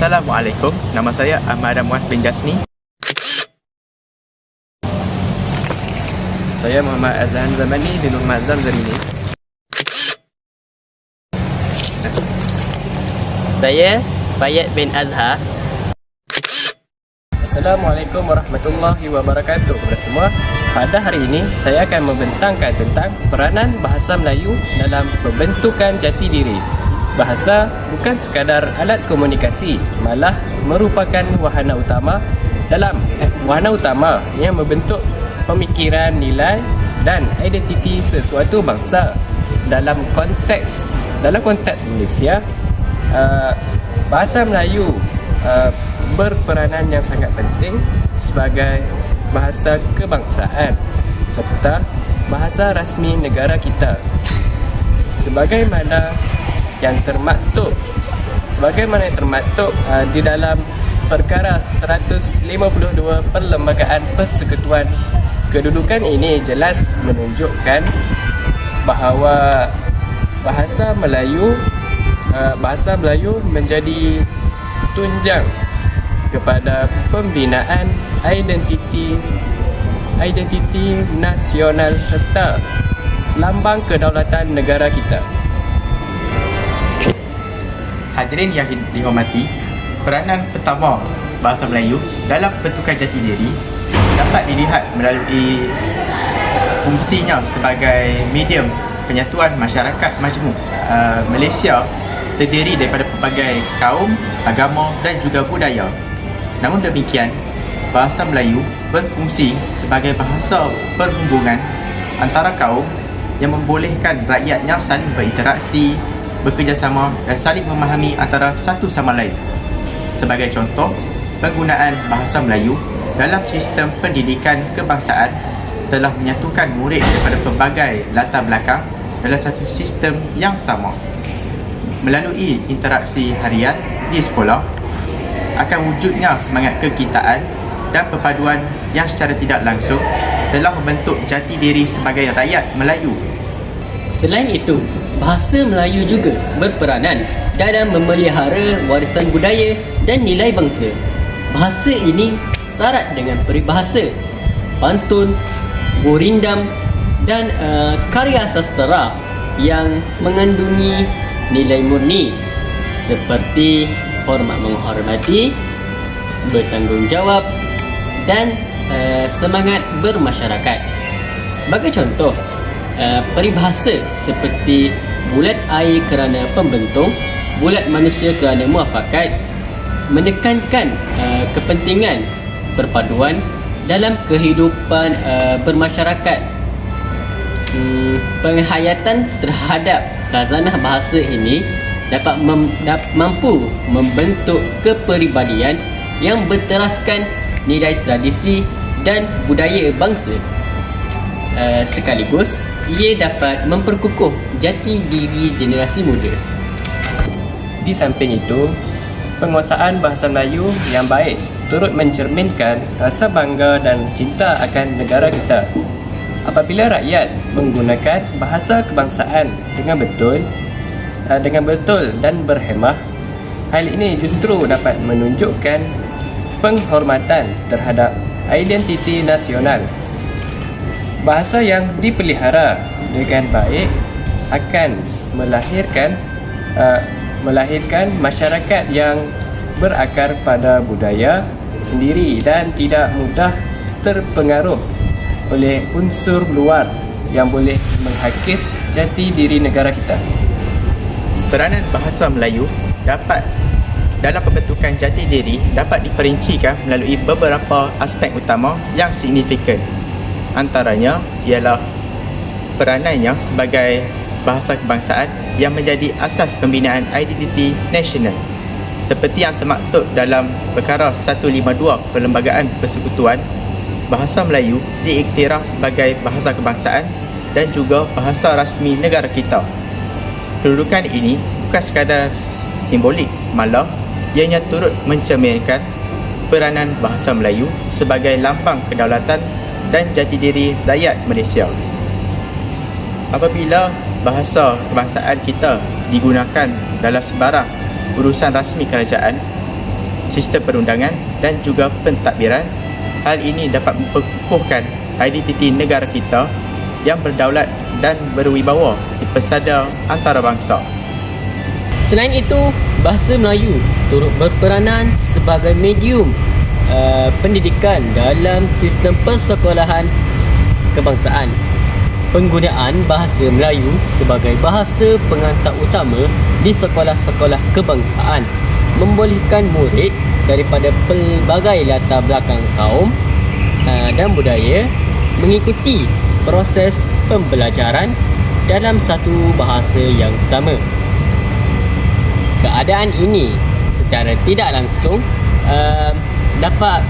Assalamualaikum, nama saya Ahmad Muaz bin Jasmi. Saya Muhammad Azhan Zamani bin Muhammad Zamzamini. Saya Fayad bin Azhar. Assalamualaikum warahmatullahi wabarakatuh kepada semua. Pada hari ini saya akan membentangkan tentang peranan bahasa Melayu dalam pembentukan jati diri. Bahasa bukan sekadar alat komunikasi, malah merupakan wahana utama yang membentuk pemikiran, nilai dan identiti sesuatu bangsa. Dalam konteks Malaysia, bahasa Melayu berperanan yang sangat penting sebagai bahasa kebangsaan serta bahasa rasmi negara kita. Sebagaimana yang termaktub di dalam Perkara 152 Perlembagaan Persekutuan, kedudukan ini jelas menunjukkan bahawa bahasa Melayu menjadi tunjang kepada pembinaan identiti nasional serta lambang kedaulatan negara kita. Hadirin yang dihormati, peranan pertama bahasa Melayu dalam pembentukan jati diri dapat dilihat melalui fungsinya sebagai medium penyatuan masyarakat majmuk. Malaysia terdiri daripada pelbagai kaum, agama dan juga budaya. Namun demikian, bahasa Melayu berfungsi sebagai bahasa perhubungan antara kaum yang membolehkan rakyatnya saling berinteraksi, bekerjasama dan saling memahami antara satu sama lain. Sebagai contoh, penggunaan bahasa Melayu dalam sistem pendidikan kebangsaan telah menyatukan murid daripada pelbagai latar belakang dalam satu sistem yang sama. Melalui interaksi harian di sekolah, akan wujudnya semangat kekitaan dan perpaduan yang secara tidak langsung telah membentuk jati diri sebagai rakyat Melayu. Selain itu, bahasa Melayu juga berperanan dalam memelihara warisan budaya dan nilai bangsa. Bahasa ini syarat dengan peribahasa, pantun, gurindam dan karya sastera yang mengandungi nilai murni seperti hormat menghormati, bertanggungjawab dan semangat bermasyarakat. Sebagai contoh, peribahasa seperti bulat air kerana pembentung, bulat manusia kerana muafakat menekankan kepentingan perpaduan dalam kehidupan bermasyarakat. Penghayatan terhadap khazanah bahasa ini dapat mampu membentuk kepribadian yang berteraskan nilai tradisi dan budaya bangsa. Sekaligus ia dapat memperkukuh jati diri generasi muda. Di samping itu, penguasaan bahasa Melayu yang baik turut mencerminkan rasa bangga dan cinta akan negara kita. Apabila rakyat menggunakan bahasa kebangsaan dengan betul dan berhemah, hal ini justru dapat menunjukkan penghormatan terhadap identiti nasional. Bahasa yang dipelihara dengan baik akan melahirkan masyarakat yang berakar pada budaya sendiri dan tidak mudah terpengaruh oleh unsur luar yang boleh menghakis jati diri negara kita. Peranan bahasa Melayu dalam pembentukan jati diri dapat diperincikan melalui beberapa aspek utama yang signifikan. Antaranya ialah peranannya sebagai bahasa kebangsaan yang menjadi asas pembinaan identiti nasional. Seperti yang termaktub dalam Perkara 152 Perlembagaan Persekutuan, bahasa Melayu diiktiraf sebagai bahasa kebangsaan dan juga bahasa rasmi negara kita. Kedudukan ini bukan sekadar simbolik, malah ianya turut mencerminkan peranan bahasa Melayu sebagai lambang kedaulatan dan jati diri rakyat Malaysia. Apabila bahasa kebangsaan kita digunakan dalam sebarang urusan rasmi kerajaan, sistem perundangan dan juga pentadbiran. Hal ini dapat memperkukuhkan identiti negara kita yang berdaulat dan berwibawa di pesada antarabangsa. Selain itu, bahasa Melayu turut berperanan sebagai medium pendidikan dalam sistem persekolahan kebangsaan. Penggunaan bahasa Melayu sebagai bahasa pengantar utama di sekolah-sekolah kebangsaan membolehkan murid daripada pelbagai latar belakang kaum dan budaya mengikuti proses pembelajaran dalam satu bahasa yang sama. Keadaan ini secara tidak langsung dapat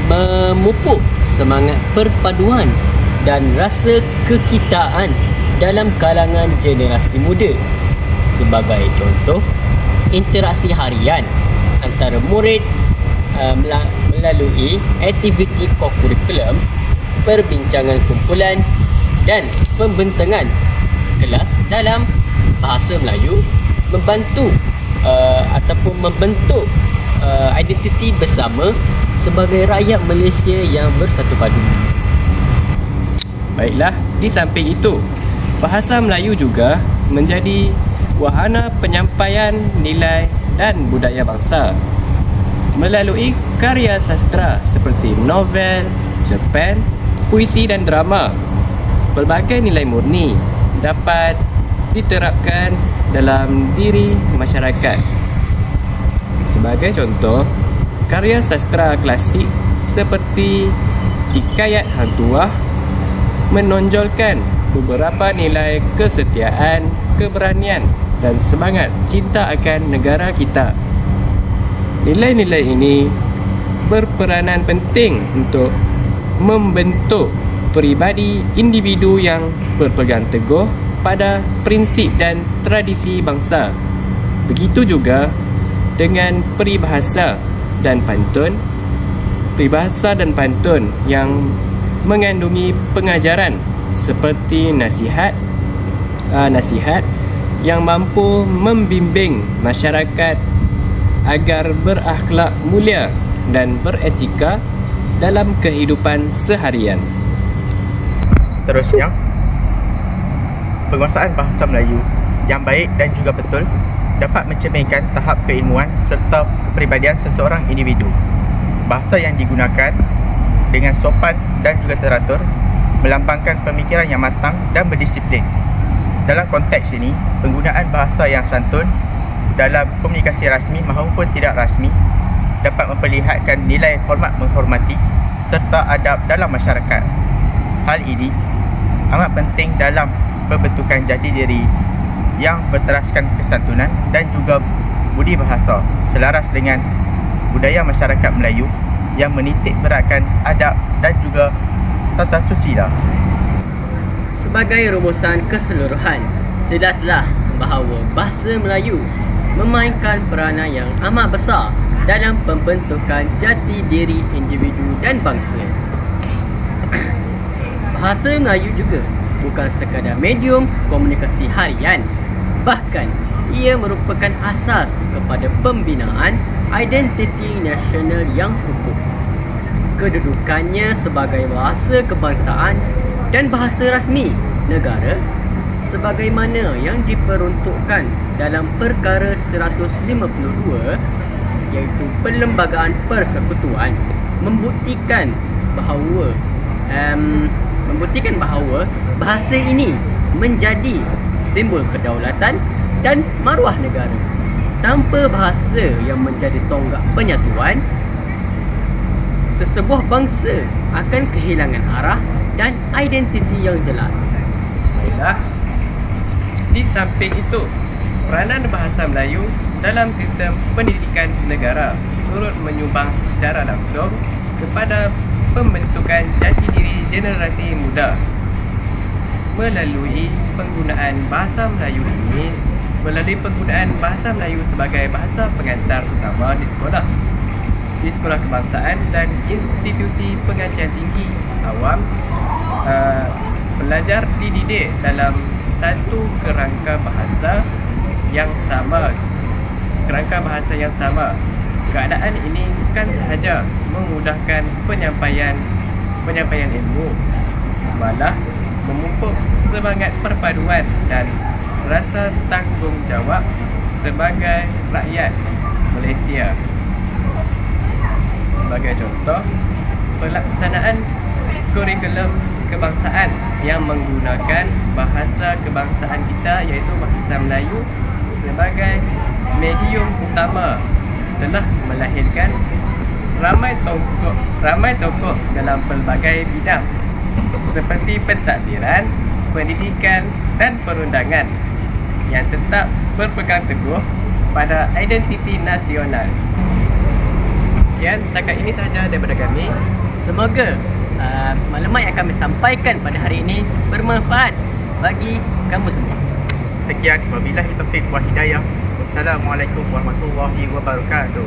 memupuk semangat perpaduan dan rasa kekitaan dalam kalangan generasi muda. Sebagai contoh, interaksi harian antara murid melalui aktiviti kokurikulum, perbincangan kumpulan dan pembentangan kelas dalam bahasa Melayu membantu ataupun membentuk identiti bersama sebagai rakyat Malaysia yang bersatu padu. Baiklah, di samping itu, bahasa Melayu juga menjadi wahana penyampaian nilai dan budaya bangsa melalui karya sastra seperti novel, cerpen, puisi dan drama. Pelbagai nilai murni dapat diterapkan dalam diri masyarakat. Sebagai contoh, karya sastra klasik seperti Hikayat Hang Tuah menonjolkan beberapa nilai kesetiaan, keberanian dan semangat cinta akan negara kita. Nilai-nilai ini berperanan penting untuk membentuk peribadi individu yang berpegang teguh pada prinsip dan tradisi bangsa. Begitu juga dengan peribahasa dan pantun. Peribahasa dan pantun yang mengandungi pengajaran seperti nasihat yang mampu membimbing masyarakat agar berakhlak mulia dan beretika dalam kehidupan seharian. Seterusnya, penguasaan bahasa Melayu yang baik dan juga betul dapat mencerminkan tahap keilmuan serta kepribadian seseorang individu. Bahasa yang digunakan dengan sopan dan juga teratur melambangkan pemikiran yang matang dan berdisiplin. Dalam konteks ini, penggunaan bahasa yang santun dalam komunikasi rasmi maupun tidak rasmi dapat memperlihatkan nilai hormat menghormati serta adab dalam masyarakat. Hal ini amat penting dalam pembentukan jati diri yang berteraskan kesantunan dan juga budi bahasa selaras dengan budaya masyarakat Melayu yang menitik beratkan adab dan juga tata susila. Sebagai rumusan keseluruhan, jelaslah bahawa bahasa Melayu memainkan peranan yang amat besar dalam pembentukan jati diri individu dan bangsa. Bahasa Melayu juga bukan sekadar medium komunikasi harian, bahkan ia merupakan asas kepada pembinaan identiti nasional yang kukuh. Kedudukannya sebagai bahasa kebangsaan dan bahasa rasmi negara sebagaimana yang diperuntukkan dalam Perkara 152 iaitu Perlembagaan Persekutuan membuktikan bahawa bahasa ini menjadi simbol kedaulatan dan maruah negara. Tanpa bahasa yang menjadi tonggak penyatuan, sesebuah bangsa akan kehilangan arah dan identiti yang jelas. Baiklah, di samping itu, peranan bahasa Melayu dalam sistem pendidikan negara turut menyumbang secara langsung kepada pembentukan jati diri generasi muda. Melalui penggunaan bahasa Melayu sebagai bahasa pengantar utama di sekolah kebangsaan dan institusi pengajian tinggi awam, pelajar dididik dalam satu kerangka bahasa yang sama Keadaan ini bukan sahaja memudahkan penyampaian ilmu, malah memupuk semangat perpaduan dan rasa tanggungjawab sebagai rakyat Malaysia. Sebagai contoh, pelaksanaan kurikulum kebangsaan yang menggunakan bahasa kebangsaan kita iaitu bahasa Melayu sebagai medium utama telah melahirkan ramai tokoh dalam pelbagai bidang seperti pentadbiran, pendidikan dan perundangan yang tetap berpegang teguh pada identiti nasional. Sekian setakat ini sahaja daripada kami. Semoga maklumat yang kami sampaikan pada hari ini bermanfaat bagi kamu semua. Sekian, wabillahi taufiq wa hidayah. Wassalamualaikum warahmatullahi wabarakatuh.